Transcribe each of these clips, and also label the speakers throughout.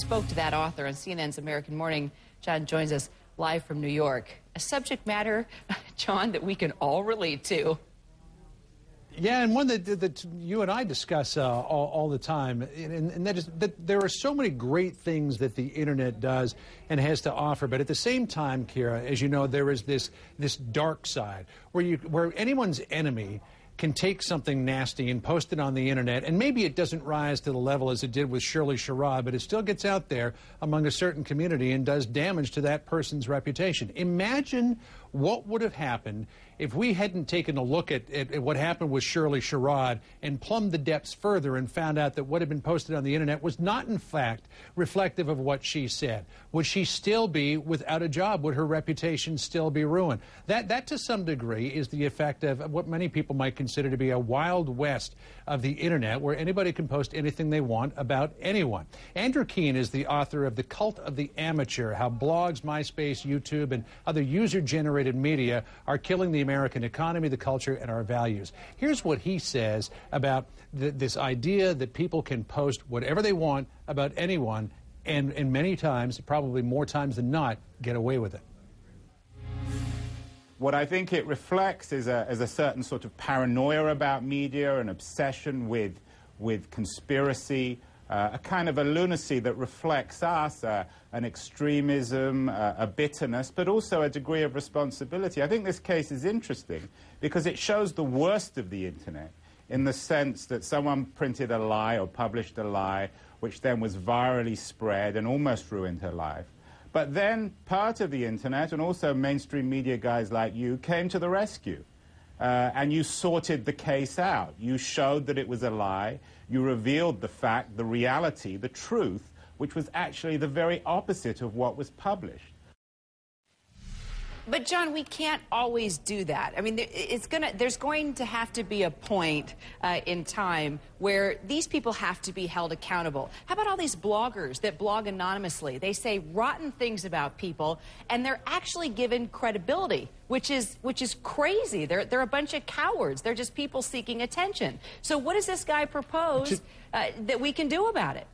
Speaker 1: Spoke to that author on CNN's American Morning. John joins us live from New York. A subject matter, John, that we can all relate to.
Speaker 2: Yeah, and one that you and I discuss all the time, and that is that there are so many great things that the internet does and has to offer. But at the same time, Kira, as you know, there is this dark side where anyone's enemy can take something nasty and post it on the internet, and maybe it doesn't rise to the level as it did with Shirley Sherrod, but it still gets out there among a certain community and does damage to that person's reputation. Imagine what would have happened if we hadn't taken a look at what happened with Shirley Sherrod and plumbed the depths further and found out that what had been posted on the internet was not, in fact, reflective of what she said. Would she still be without a job? Would her reputation still be ruined? That to some degree, is the effect of what many people might consider to be a wild west of the internet, where anybody can post anything they want about anyone. Andrew Keen is the author of The Cult of the Amateur: How Blogs, MySpace, YouTube, and other user-generated media are killing the American economy, the culture, and our values. Here's what he says about this idea that people can post whatever they want about anyone, and many times, probably more times than not, get away with it.
Speaker 3: What I think it reflects is a certain sort of paranoia about media, an obsession with conspiracy, a kind of a lunacy that reflects us, an extremism, a bitterness, but also a degree of responsibility. I think this case is interesting because it shows the worst of the internet, in the sense that someone printed a lie or published a lie, which then was virally spread and almost ruined her life. But then part of the internet, and also mainstream media guys like you, came to the rescue. And you sorted the case out. You showed that it was a lie. You revealed the fact, the reality, the truth, which was actually the very opposite of what was published.
Speaker 1: But, John, we can't always do that. I mean, there's going to have to be a point in time where these people have to be held accountable. How about all these bloggers that blog anonymously? They say rotten things about people, and they're actually given credibility, which is crazy. They're a bunch of cowards. They're just people seeking attention. So what does this guy propose that we can do about it?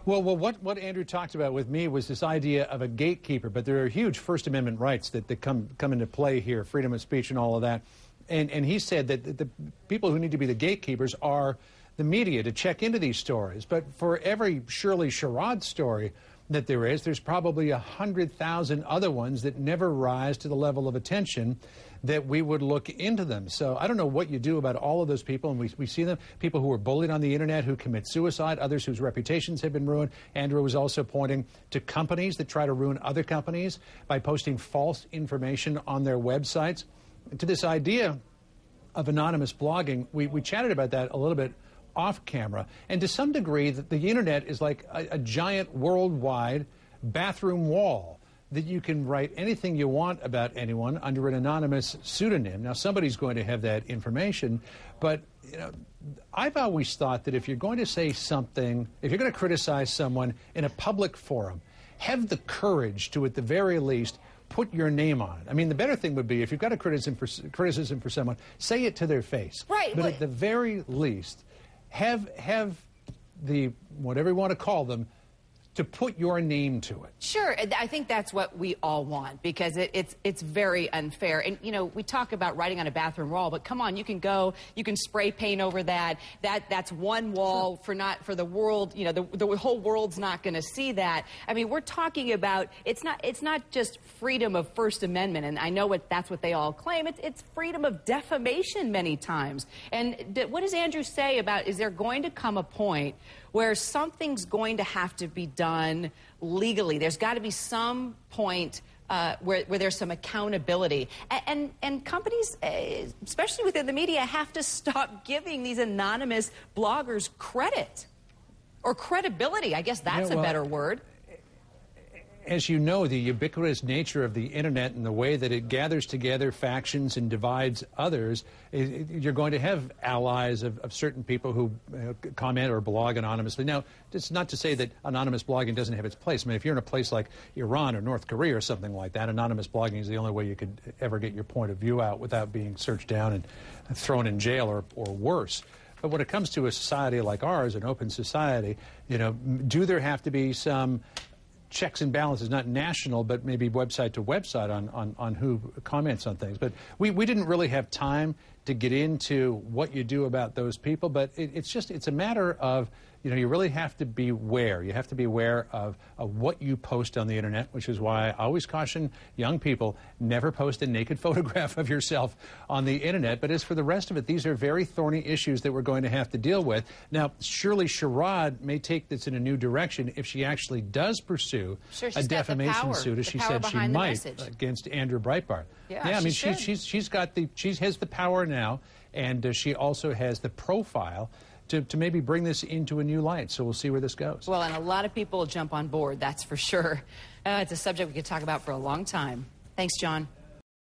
Speaker 2: Well, what Andrew talked about with me was this idea of a gatekeeper, but there are huge First Amendment rights that come into play here, freedom of speech and all of that. And he said that the people who need to be the gatekeepers are the media to check into these stories. But for every Shirley Sherrod story that there's probably 100,000 other ones that never rise to the level of attention that we would look into them. So I don't know what you do about all of those people, and we see them, people who are bullied on the internet, who commit suicide, others whose reputations have been ruined. Andrew was also pointing to companies that try to ruin other companies by posting false information on their websites. To this idea of anonymous blogging, we chatted about that a little bit off camera, and to some degree that the internet is like a giant worldwide bathroom wall that you can write anything you want about anyone under an anonymous pseudonym. Now, somebody's going to have that information, but you know, I've always thought that if you're going to say something, if you're going to criticize someone in a public forum, have the courage to, at the very least, put your name on it. I mean, the better thing would be, if you've got a criticism for someone, say it to their face.
Speaker 1: Right.
Speaker 2: But at the very least, have the, whatever you want to call them, to put your name to it.
Speaker 1: Sure, I think that's what we all want, because it's very unfair. And, you know, we talk about writing on a bathroom wall, but come on, you can spray paint over that. That's one wall for the world, you know, the whole world's not going to see that. I mean, we're talking about, it's not just freedom of First Amendment, and I know that's what they all claim. It's freedom of defamation many times. And what does Andrew say about, is there going to come a point where something's going to have to be done legally? There's got to be some point where there's some accountability. And companies, especially within the media, have to stop giving these anonymous bloggers credit. Or credibility, I guess that's a better word.
Speaker 2: As you know, the ubiquitous nature of the internet and the way that it gathers together factions and divides others, you're going to have allies of certain people who comment or blog anonymously. Now, it's not to say that anonymous blogging doesn't have its place. I mean, if you're in a place like Iran or North Korea or something like that, anonymous blogging is the only way you could ever get your point of view out without being searched down and thrown in jail or worse. But when it comes to a society like ours, an open society, you know, do there have to be some checks and balances, not national, but maybe website to website on who comments on things? But we didn't really have time to get into what you do about those people, but it's a matter of, you know, you really have to be aware. You have to be aware of what you post on the internet, which is why I always caution young people, never post a naked photograph of yourself on the internet. But as for the rest of it, these are very thorny issues that we're going to have to deal with. Now, surely Sherrod may take this in a new direction if she actually does pursue a defamation suit, as she said she might, against Andrew Breitbart.
Speaker 1: Yeah,
Speaker 2: I mean, she has the power now, and she also has the profile to maybe bring this into a new light. So we'll see where this goes.
Speaker 1: Well, and a lot of people will jump on board, that's for sure. It's a subject we could talk about for a long time. Thanks, John.